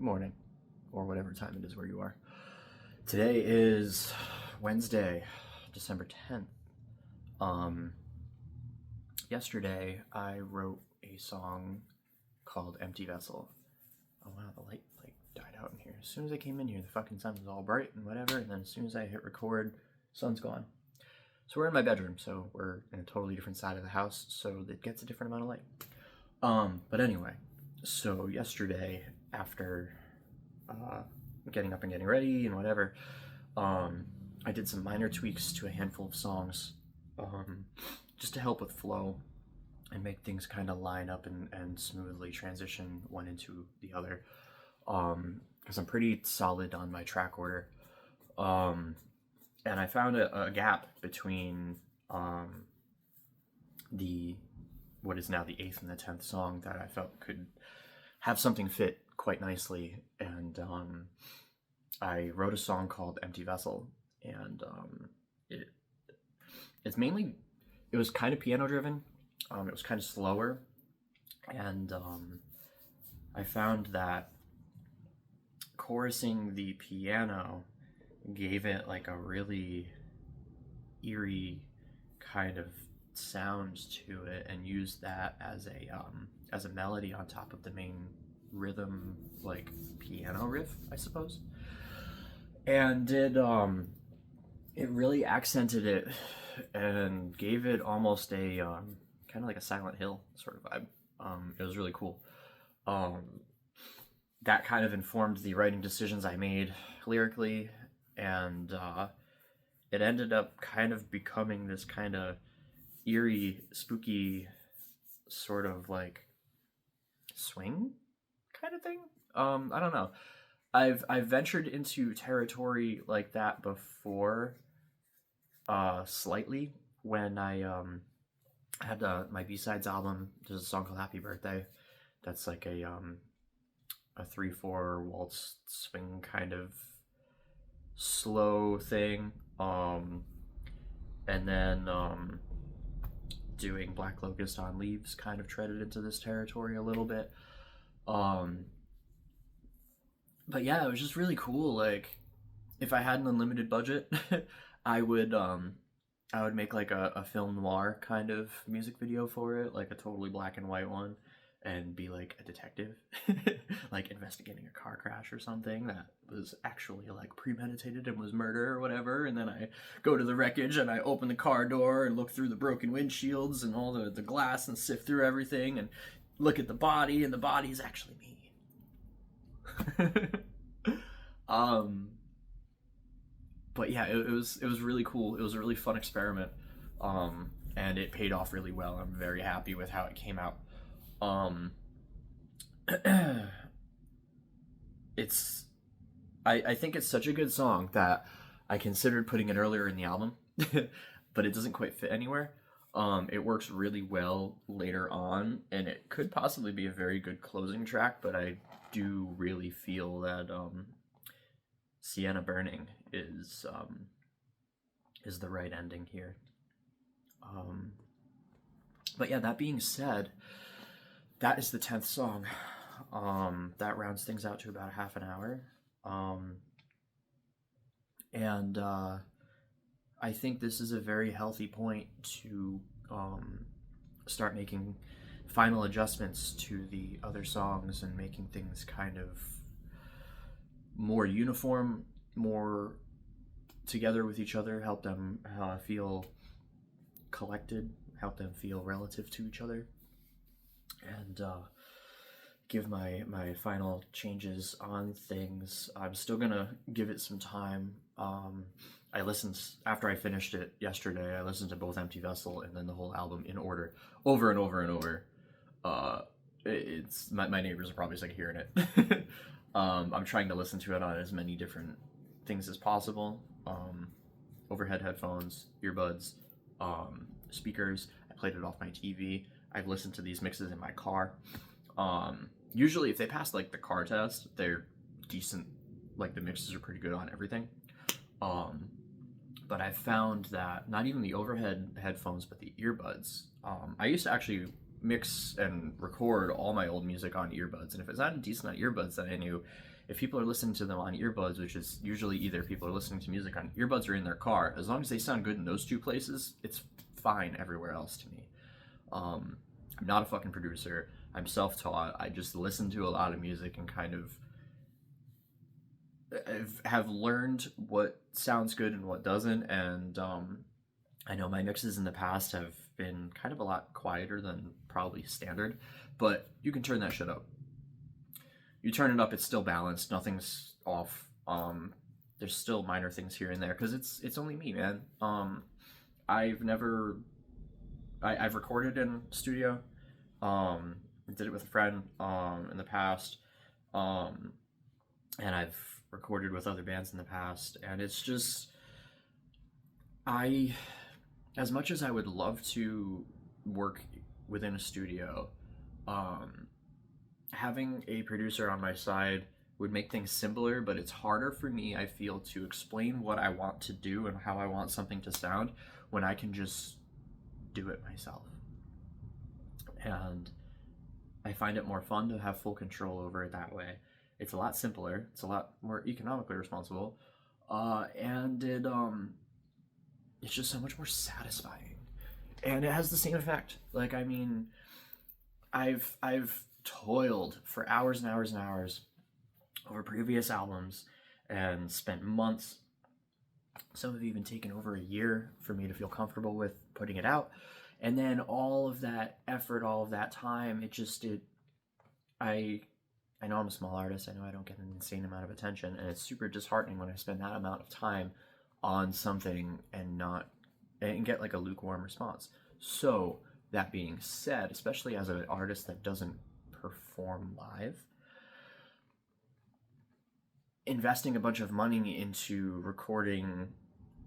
Good morning, or whatever time it is where you are. Today is Wednesday, December 10th. Um, Yesterday I wrote a song called Empty Vessel. Oh wow, the light died out in here. As soon as I came in here, the fucking sun was all bright and whatever, and then as soon as I hit record, sun's gone. So we're in my bedroom, so we're in a totally different side of the house, so it gets a different amount of light. But anyway, so yesterday, after getting up and getting ready and whatever, I did some minor tweaks to a handful of songs, just to help with flow and make things kind of line up and smoothly transition one into the other. Because I'm pretty solid on my track order. And I found a gap between the what is now the 8th and the 10th song that I felt could have something fit quite nicely, and I wrote a song called Empty Vessel, and it it's mainly it was kind of piano driven. It was kind of slower, and I found that chorusing the piano gave it like a really eerie kind of sound to it, and used that as a melody on top of the main rhythm, like piano riff, I suppose. And it really accented it and gave it almost a kind of like a Silent Hill sort of vibe. It was really cool. That kind of informed the writing decisions I made lyrically, and it ended up kind of becoming this kind of eerie, spooky sort of like swing kind of thing. I don't know. I've ventured into territory like that before, slightly, when I had my B-sides album. There's a song called Happy Birthday that's like a 3/4 waltz swing kind of slow thing. And then doing Black Locust on Leaves kind of treaded into this territory a little bit. But yeah, it was just really cool. Like, if I had an unlimited budget, I would make like a film noir kind of music video for it, like a totally black and white one, and be like a detective, like investigating a car crash or something that was actually like premeditated and was murder or whatever. And then I go to the wreckage and I open the car door and look through the broken windshields and all the glass and sift through everything and look at the body, and the body's actually me. But yeah, it was really cool. It was a really fun experiment, and it paid off really well. I'm very happy with how it came out. Um, it's I think it's such a good song that I considered putting it earlier in the album, but it doesn't quite fit anywhere. It works really well later on, and it could possibly be a very good closing track, but I do really feel that Sienna Burning is the right ending here. But yeah, that being said, that is the 10th song. That rounds things out to about a half an hour. And I think this is a very healthy point to start making final adjustments to the other songs and making things kind of more uniform, more together with each other, help them feel collected, help them feel relative to each other, and give my final changes on things. I'm still gonna give it some time. I listened after I finished it yesterday. I listened to both Empty Vessel and then the whole album in order, over and over and over. It's my neighbors are probably sick of hearing it. I'm trying to listen to it on as many different things as possible. Overhead headphones, earbuds, speakers. I played it off my TV. I've listened to these mixes in my car. Usually if they pass like the car test, they're decent. Like, the mixes are pretty good on everything. But I found that not even the overhead headphones, but the earbuds. I used to actually mix and record all my old music on earbuds, and if it's not decent on earbuds, then I knew if people are listening to them on earbuds, which is usually either people are listening to music on earbuds or in their car, as long as they sound good in those two places, it's fine everywhere else to me. I'm not a fucking producer. I'm self-taught. I just listen to a lot of music and kind of have learned what sounds good and what doesn't. And I know my mixes in the past have been kind of a lot quieter than probably standard, but you can turn that shit up. You turn it up, it's still balanced. Nothing's off. There's still minor things here and there because it's only me, man. I've never I've recorded in studio. Did it with a friend in the past, and I've recorded with other bands in the past, and it's just I, as much as I would love to work within a studio, having a producer on my side would make things simpler, but it's harder for me, I feel, to explain what I want to do and how I want something to sound when I can just do it myself. And I find it more fun to have full control over it that way. It's a lot simpler, it's a lot more economically responsible, and it's just so much more satisfying. And it has the same effect. Like, I mean, I've toiled for hours and hours and hours over previous albums and spent months, some have even taken over a year for me to feel comfortable with putting it out. And then all of that effort, all of that time, I know I'm a small artist, I know I don't get an insane amount of attention, and it's super disheartening when I spend that amount of time on something and get like a lukewarm response. So that being said, especially as an artist that doesn't perform live, investing a bunch of money into recording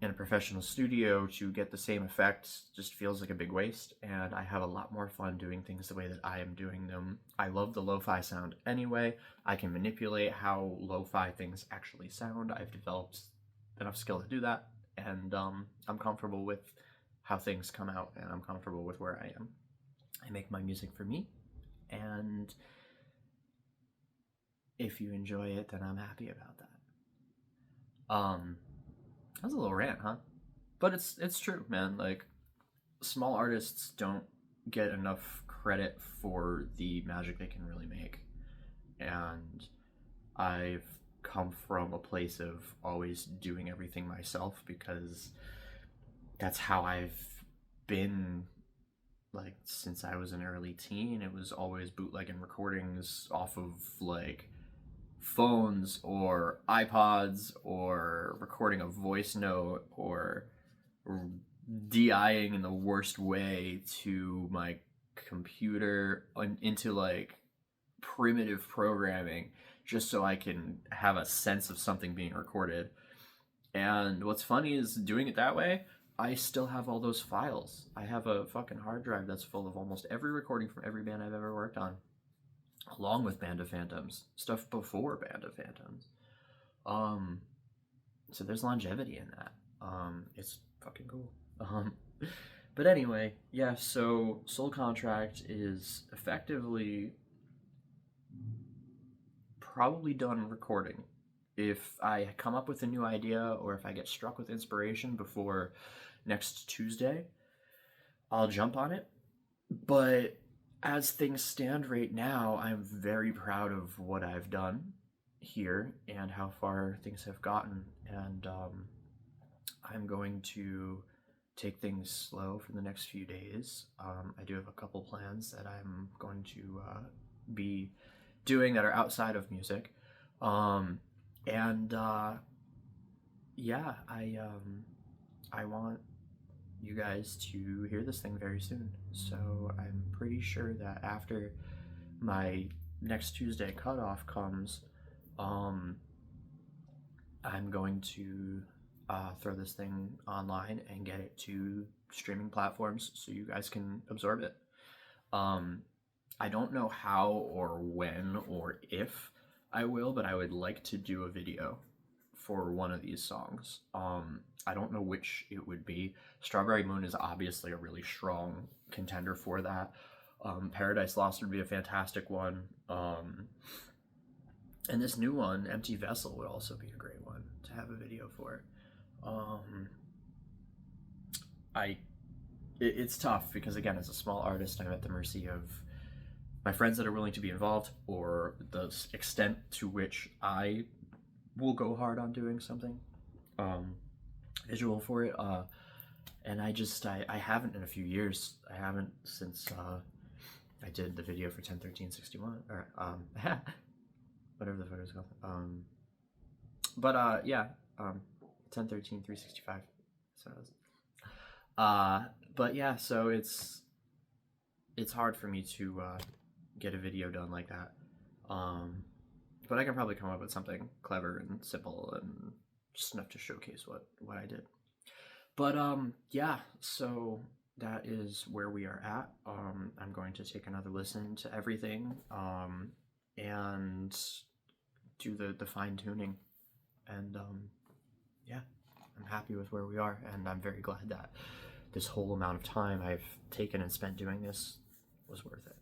in a professional studio to get the same effects just feels like a big waste, and I have a lot more fun doing things the way that I am doing them. I love the lo-fi sound anyway. I can manipulate how lo-fi things actually sound. I've developed enough skill to do that, and I'm comfortable with how things come out, and I'm comfortable with where I am. I make my music for me, and if you enjoy it, then I'm happy about that. That was a little rant, huh? But it's true, man. Like, small artists don't get enough credit for the magic they can really make. And I've come from a place of always doing everything myself because that's how I've been, like, since I was an early teen. It was always bootlegging recordings off of, like, phones or iPods, or recording a voice note, or DIing in the worst way to my computer into like primitive programming just so I can have a sense of something being recorded. And what's funny is doing it that way, I still have all those files. I have a fucking hard drive that's full of almost every recording from every band I've ever worked on, along with Band of Phantoms, stuff before Band of Phantoms. So there's longevity in that. It's fucking cool. But anyway, yeah, so Soul Contract is effectively probably done recording. If I come up with a new idea or if I get struck with inspiration before next Tuesday, I'll jump on it. But as things stand right now, I'm very proud of what I've done here and how far things have gotten. And I'm going to take things slow for the next few days. I do have a couple plans that I'm going to be doing that are outside of music. Yeah, I want you guys to hear this thing very soon. So I'm pretty sure that after my next Tuesday cutoff comes, I'm going to throw this thing online and get it to streaming platforms so you guys can absorb it. I don't know how or when or if I will, but I would like to do a video for one of these songs. I don't know which it would be. Strawberry Moon is obviously a really strong contender for that. Paradise Lost would be a fantastic one. And this new one, Empty Vessel, would also be a great one to have a video for. It's tough because, again, as a small artist, I'm at the mercy of my friends that are willing to be involved, or the extent to which I will go hard on doing something visual for it. And I haven't in a few years. I haven't since I did the video for 101361, or whatever the fuck it was called. Yeah, 1013 365. So it was. But yeah, so it's hard for me to get a video done like that. But I can probably come up with something clever and simple and just enough to showcase what I did. But yeah, so that is where we are at. I'm going to take another listen to everything and do the fine tuning. And yeah, I'm happy with where we are, and I'm very glad that this whole amount of time I've taken and spent doing this was worth it.